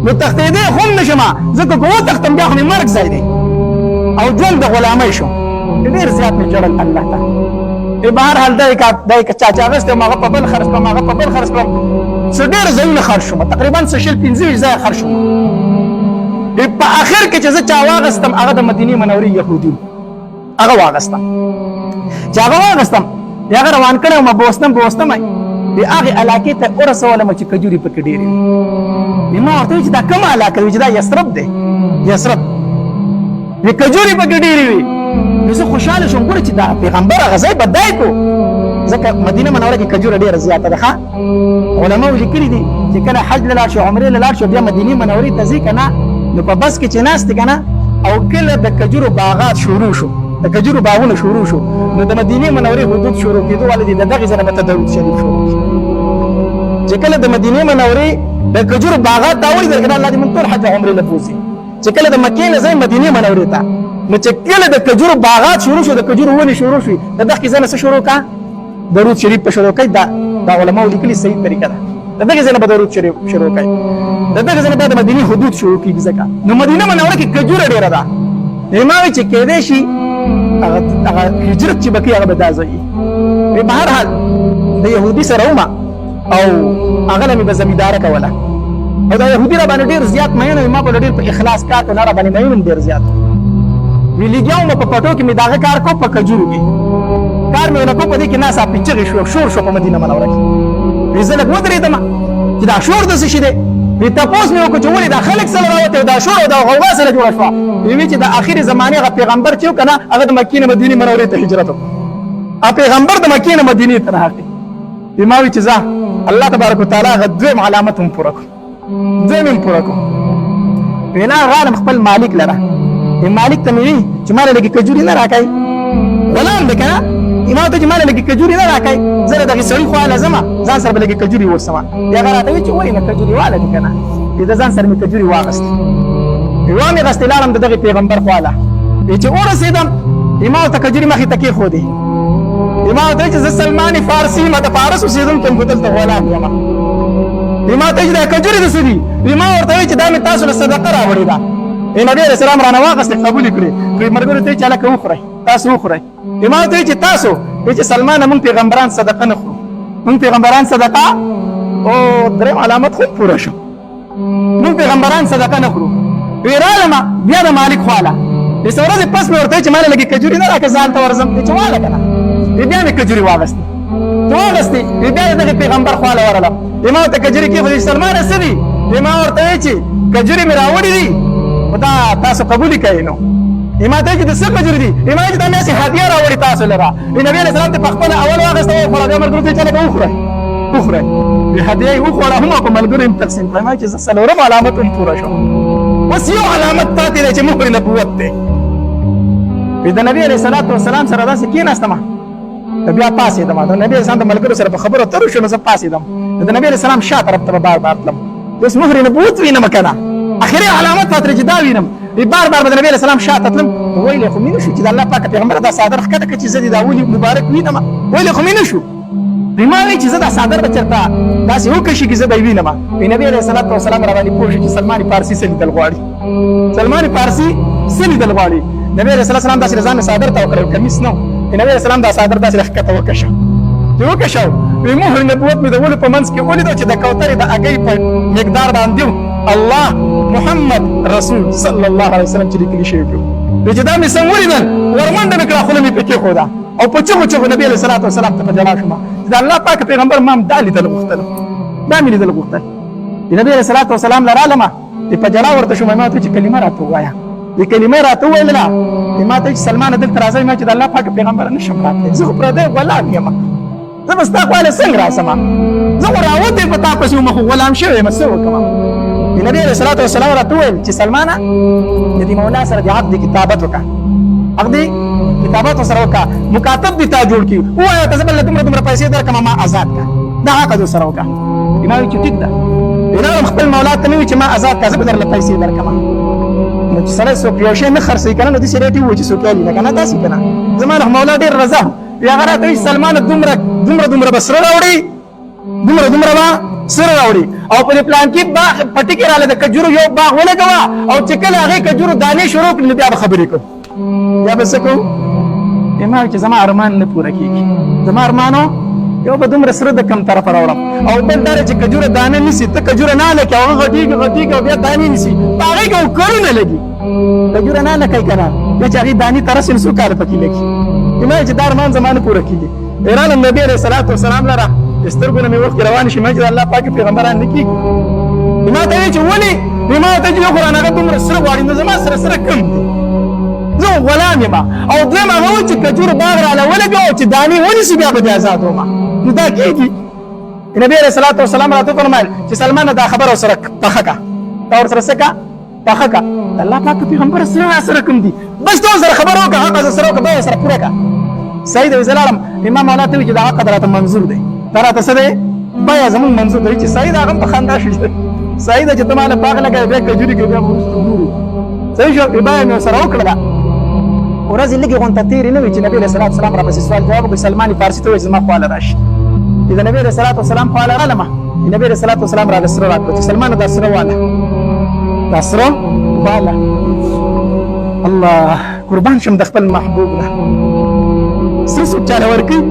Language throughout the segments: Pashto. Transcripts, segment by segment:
نو تښتېدی خو هم نشم ځکه که وتښتم بیا خو مې مرګ ځای دی او ژوند د غلامۍ شو ډېر زیات مې ژړل الله ته به هر حال دا یې که چا چې اخیستی وم هغه په بل خرڅ کړم هغه په بل خرڅ کړم څه ډېر ځایونه خرڅ شوم تقریبا څه 15 ځایه خرڅ شوم په آخر کې چې زه چا واغستم هغه د مدینې منورې یهودي هغه واغستم چې هغه واغستم بیا هغه روان کړی وم بوستم د هغې علاقې ته ورسولم چې کجورې پکې ډېرې وي ما ورته ویل چې دا کومه علاقه وي چې دا یثرب دی یثرب وي کجورې پکې ډېرې وي نو زه خوشحاله شوم ګوره چې دا پیغمبر هغه ځای بدای کو ځکه مدینه منوره کې کجوره ډېره زیاته ده ښه علماو لیکلي دي چې کله حج له لاړ شو عمرې له لاړ شو بیا مدینې منورې ته ځې که نه نو په بس کې چې ناست دی که نه او کله د کجورو باغات شروع شو د کجورو باغونه شروع شو نو د مدینې منورې حدود شروع کېدو والا دي د دغې ځای نه به ته درود شریف شروع شي چې کله د مدینې منورې د کجورو باغات دا ولې درکه الله دې موږ ټول حج عمرې له بوځي چې کله د مکې نه ځئ مدینې منورې ته نو چې کله د کجورو باغات شروع شو د کجورو ونې شروع شوې د دغې ځای نه څه شروع کړه درود شریف په شروع کوي دا علماو لیکلي صحیح طریقه ده د دغې ځای نه به درود شریف شروع کوي د دغې ځای نه بیا د مدینې حدود شروع کېږي ځکه نو مدینه منوره کې کجوره ډېره ده ما وایي چې کېدی شي هغه هجرت چې به کوي هغه به دا ځای وي په هر حال د یهودي سره ومه او هغه له مې به زمینداره کوله او دا یهودي را باندې ډېر زیات مین وي ما به ډېر په اخلاص کار کو نه را باندې مین ډېر زیات وي لګیا وم په پټو کې مې دغه کار کو په کجورو کې کار مې ونه کو په دې کې ناڅاپه چغې شور شو په مدینه منوره کې وي زه لږ ودرېدم چې دا شور د څه شي دی وي تپوس مې وکړو چې ولې دا خلک سره راوتې دا شور او دا غوغا سره جوړه شوه وي چې د آخرې زمانې هغه پیغمبر چې و که نه هغه د مکې نه مدینې منورې ته هجرت وکړو هغه پیغمبر د مکې نه مدینې ته راغی وي ما وي چې ځه الله تبارک وتعالی هغه دویم علامت هم پوره کړو دویم هم پوره کړو وي نه غواړم خپل مالک لره مالک ته مې وي چې ما له لږې کجورې نه راکوي غلام دی که نه ما ته چې ما له لږې کجورې نه راکوي زه له دغې سړي خواله ځمه ځان سره به لږې کجورې ووسمه بیا هغه راته وایي چې ولې نه کجورې واله دي که نه د ځان سره مې کجورې واغستې وامې غستې لاړم د دغې پیغمبر خواله چې ورسېدم ما ورته کجورې مخې ته کېښودې ما ورته وایي چې زه سلمان فارسي یم د فارس اوسېدونکی یم خو دلته غلام یم ما ته وایي چې دا کجورې د څه دي ما ورته وایي چې دا مې تاسو له صدقه راوړې ده نبي علیه السلام رانه واغستې قبول یې کړې ملګرو ته یې چې هلکه وخورئ تاسو وخورئ ما ورته وایي چې تاسو وایي چې سلمانه مونږ پیغمبران صدقه نه خورو مونږ پیغمبران صدقه او درېیم علامت خو پوره شو مونږ پیغمبران صدقه نه خورو وی رالمه بیا د مالک خواله څه ورځې پس مې ورته وایي چې ما له لږې کجورې نه راکړه ځان ته ورځم چې واله که نه بیا مې کجورې واغستې واغستې بیا د دغې پیغمبر خواله ورغلم ما ورته کجورې کېښودې سلمانه څه دي ما ورته وایي چې کجورې مې راوړې دي خو دا تاسو قبول کوئ نو ما ته چې د څه کجورې دي ما چې دا مې هسې هدیه راوړې تاسو لره نبي علیه السلام ته په خپله اول واخېسته وخوړه بیا ملګرو ته یې چې لکه وخورئ هدیه یې وخوړه هم او په ملګرو یې تقسیم کړه ما چې زه څلورم علامت هم پوره شوم اوس یو علامت پاتې دی چې مهر نبوت دی د نبي علیه الصلاة والسلام سره داسې کېناستم بیا پاڅېدم د نبي علیه السلام د ملګرو سره په خبرو اترو شو نو زه پاڅېدم د نبي علیه السلام شا طرف ته به بار بار تلم اوس مهر نبوت وینم که نه اخري علامت پاتې چې دا وینم بار بار به د نبي علیه السلام شا ته تلم ویلی خو مې نه شو چې د الله پاکه پیغمبره دا څادر ښکته کړه چې زه دې دا ولي مبارک وینم ویلی خو مې نه شو ما وایي چې زه دا څادر به چېرته داسې وکشېږي زه به یې وینم نبي علیه الصلاة والسلام را باندې پوه شو چې سلمان فارسي څه لیدل غواړي سلمان فارسي څه لیدل غواړي نبي علیه السلام داسې ځان مې څادر ته وکړی کمیس نه و نبي علیه السلام دا څادر داسې ښکته وکشه چې وکشه وی مهر نبوت مې د ولو په منځ کې ولیدو چې د کوترې د هګۍ په مقدار باندې الله محمد رسول صلی الله علیه وسلم چې لیکلي شوي وي چې دا مې سم ولیدل ورمنډه مې کړه خوله مې پې کېښوده او په چغو چغو نبي علیه الصلاة والسلام ته په جلا شوم چې د الله پاک پیغمبر ما هم دا لیدل غوښتل دا مې لیدل غوښتل د نبي علیه الصلاة والسلام له رالمه په جلا ورته شوم ما ورته چې کلمه راته ووایه د کلمې راته وویله ما ته چې سلمانه دلته راځئ ما چې د الله پاک پیغمبر نشم راتلی زه خو پردی غلام یم زه به ستا خواله څنګه راسم زه خو راوتې په تا پسې وم خو غلام شوی یم څه وکړم نبي علیه الصلاة والسلام راته وویل چې سلمانه د دې مولا سره د عقد کتابت وکړه عقد کتابت سره وکړه مکاتب دې تا جوړ کړي ووایه ته زه به له دومره پیسې درکړم ما آزاد کړه دا عقد ورسره وکړه ما وایي چې ټیک ده خپل مولا ته مې وایي چې ما آزاد کړه زه به درله پیسې درکړم نو چې سړی څوک یو شی نه خرڅوي که نه نو داسې ریټ یې ووایي چې څوک یې لي نه که نه داسې که نه زما له مولا ډېر رضا وي هغه راته وایي سلمانه دومره به سره راوړي دومره به سره راوړي او په پلان کې باغ پټي کې رااله د کجورو یو باغ ولګوا او چې کله هغه کجورو دانې شروع کړي بیا به خبرې کوو بیا به څه کوو ما چې زما ارمان نه پوره کېږي زما ارمانو یو به دومره سره د کم طرفه راوړم او بل دا چې کجوره دانه نیسي ته کجوره نه هلکې هغه غټېږي او بیا دانې نیسي په هغې کې کلونه لګي کجوره نه هلکئ که نه بیا چې هغې دانې ته رسي نو څو کاله پکې لګي ما چې دا ارمان زما نه پوره کېږي ایران نبی علیه الصلاة والسلام لره سترګو نه مې اوښکې روانې شي ما چې د الله پاک پیغمبران نه کېږي ما ته وایي چې ولې ما ورته چې یو قرآن هغه دومره سره غواړي نو زما سره کم دي زه غلام یم او دویم هغه و چې کجورو باغ راله ولګو او چې دانې ونیسي بیا به دې ازاد ومه نو دا کېږي نبی علیه الصلاة والسلام راته وفرمایل چې سلمانه دا خبره ورسره پخه کړه دا ورسره څه کړه پخه کړه الله پاک پیغمبر سره کوم دي بس ته ورسره خبره وکړه حق سره وکړه بیا سره پوره کړه سید وزیر عالم امام مولا ته وایي چې دا حق راته منظور دی دا راته څه دی بیا زمونږ منظور دی چې سید هغه په خندا شي سید چې ته ماله باغ لګوې بیا کجوري کوي بیا وروسته ګورو صحیح شو بیا مې ورسره وکړله ورځې لږې غونته تېرې نه وي چې نبي علیه صلات وسلام راپسې سوال جواب وکړي سلمان فارسي ته وایي چې زما خواله راشي چې د نبي علیه صلات وسلام خواله رالمه نبي علیه صلات وسلام راله سره راکړو چې سلمانه دا سره واله دا سره واله الله قربان شم د خپل محبوب نه سره څوک چاله ورکوي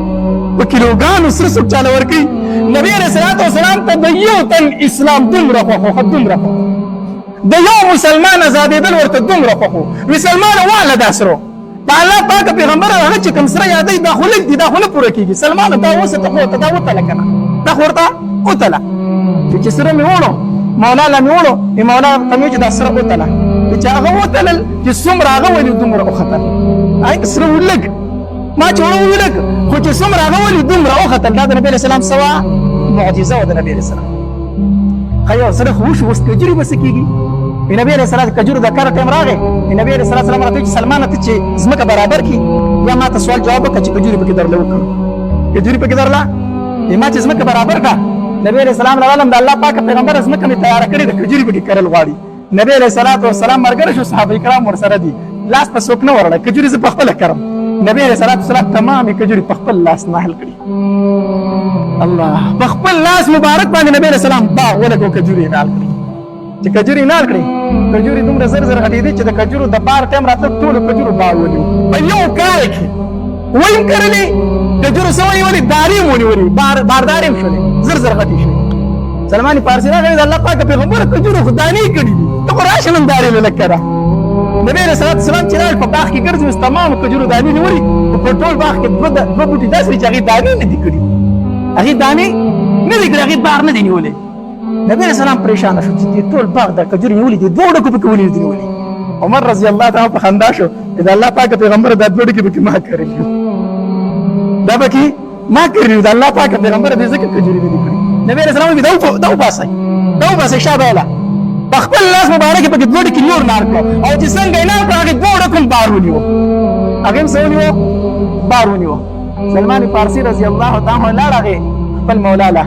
په کیلوګانو سره څوک چاله ورکوي نبي علیه صلات وسلام ته د یو تن اسلام دومره خوښ دومره خوښ د یو مسلمان ازادېدل ورته دومره خوښ وي سلمانه واله دا سره د الله پاک پیغمبر هغه چې کوم سره یادوي دا خو لږ دي دا خو نه پوره کېږي سلمانه دا اوسه ته خو ورته دا وتله که نه دا خو ورته وتله چې سره مې وړو مولا له مې وړو مولا ته مې چې دا سره وتله چې هغه وتلل چې څومره هغه ولې دومره وختل سره ولږ ما چې وړو ولږ خو چې څومره هغه ولې دومره وختل دا د نبي علیه السلام سوه معجزه وه د نبي علیه السلام ښه یو سره خو وشو اوس کجوري به څه کېږي نبی علیه السلام کجورو د کار ټایم راغی نبی علیه السلام راته وایي چې سلمانه ته چې ځمکه برابر کړي یا ما ته سوال جواب وکړه چې کجوري پکې درله وکړو کجوري پکې درله ما چې ځمکه برابر کړه نبی علیه السلام راغلم د الله پاک پیغمبر ځمکه مې تیاره کړې ده کجوري پکې کرل غواړي نبی علیه الصلاة والسلام ملګری شو صحابه کرام ورسره دي لاس په څوک نه وروړی کجوري زه پخپله کرم نبی علیه الصلاة والسلام تمامې کجوري په خپل لاس نه حل کړي الله په خپل لاس مبارک باندې نبی علیه السلام باغ ولګو کجوري یې نال کړي چې کجوري نال کړي کجوري دومره زر غټېدې چې د کجورو د بار ټایم راته ټولو کجورو باغ ونیو په یو کال کې ویم کرلې کجورو څه ونیولې دارې م ونیولې باردارې م شولې زر غټې شوې سلمان فارسي راغلی د الله پاک پیغمبره کجورو خو دانې کړي دي ته خو راشه نن دارې مې لږ کړه نبی علیه صلات وسلام چې راغی په باغ کې ګرځي اوس تمامو کجورو دانې نیولې په ټول باغ کې دوه بوټي داسې دي چې هغې دانې نه دي کړي هغې دانې نه دي کړي هغې بار نه دي نیولې نبی علیه السلام پریشانه شو چې ټول باغ د کجوري نیولې دي دوه ډکو پکې ونیولې دي نیولې عمر رضی الله تعالی په خندا شو چې د الله پاک پیغمبر دا دوه ډکې پکې ما کړلي دا پکې ما کړلي د الله پاک پیغمبر دې ځکه کجوري نه دي کړي نبی علیه السلام وایي دا وباسئ شابه والا په خپل لاس مبارک پکې دوه ډکې نور نار کړو او چې څنګه یې نار کړو هغې دوه ډکو بار ونیو هغې هم څه ونیو بار ونیو سلمان فارسي رضی الله تعالی لاړ هغې خپل مولا له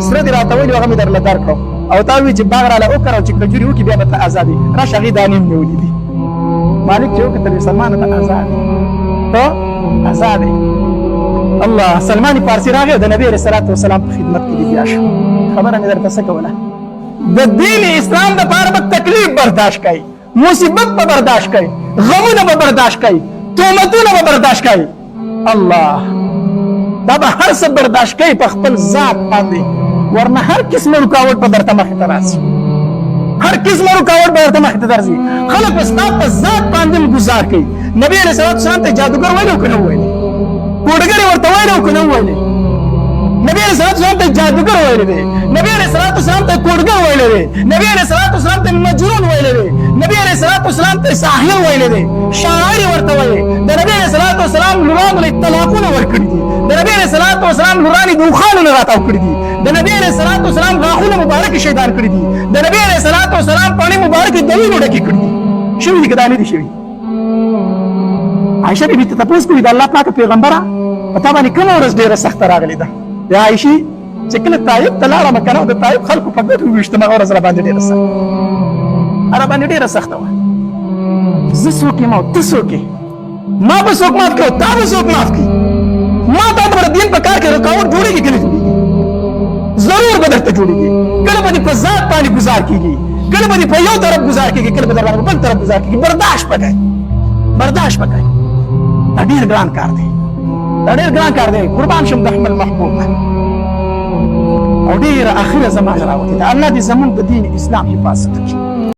سره دې راته ویلي هغه مې درله درکړو او تا وایي چې باغ راله وکړه او چې کجوري وکړي بیا به ته ازاد یې راشه هغې دانې هم نیولي دي مالک چې وکتل سلمانه ته ازاد یې ته ازاد یې الله سلمان فارسي راغی د نبي علیه الصلاة والسلام په خدمت کې لګیا شو خبره مې درته څه کوله د دین اسلام دپاره به تکلیف برداشت کوي مصیبت به برداشت کوي غمونه به برداشت کوي تهمتونه به برداشت کوي الله دا به هر څه برداشت کوي په خپل ذات باندې ورنه هر قسمه رکاوټ به درته مخې ته راشي هر قسمه رکاوټ به درته مخې ته درځي خلک به ستا په ذات باندې ګزار کوي نبي علیه صلات وسلام ته جادوګر ویلی او که نه ویلی کوډګر یې ورته ویلی او که نه ویلی نبی علیه صلات وسلام ته جادوګر ویلی دی نبی علیه صلات وسلام ته کوډګر ویلی دی نبی علیه صلات وسلام ته مجنون ویلی دی نبی علیه صلات وسلام ته ساحر ویلی دی شاعر یې ورته ویلی د نبی علیه صلات وسلام لورانو له طلاقونه ورکړي دي د نبی علیه صلات وسلام لورانې د اوښانو نه راتاو کړي دي د نبی علیه صلات وسلام غاښونه مبارکې شیطان کړي دي د نبی علیه صلات وسلام پاڼې مبارکې د وینو ډکې کړي دي شوي دي که دا نه دي شوي عایشه بیبي ته تپوس کوي د الله پاک پیغمبره په تا باندې کومه ورځ ډېره سخته راغلې ده یا عایشې چې کله طایب ته لاړم که نه د طایب خلکو په ګوتو وویشتم هغه ورځ راباندې ډېره سخته راباندې ډېره سخته وه زه څوک یم او ته څوک یې ما به څوک معاف کړي او تا به څوک معاف کړي ما تا ته به د دین په کار کې رکاوټ جوړېږي که نه جوړېږي ضرور به درته جوړېږي. کله به دې په ذات باندې ګزار کېږي، کله به دې په یو طرف ګزار کېږي، کله به در باندې بل طرف ګزار کېږي. برداشت وکړئ، برداشت وکړئ. دا ډېر ګران کار دی، دا ډېر ګران کار دی. قربان شم د حمل محبوب نه. او ډېره اخره زمانه راوتې ده. الله دې زمونږ د دین اسلام حفاظت وکړي.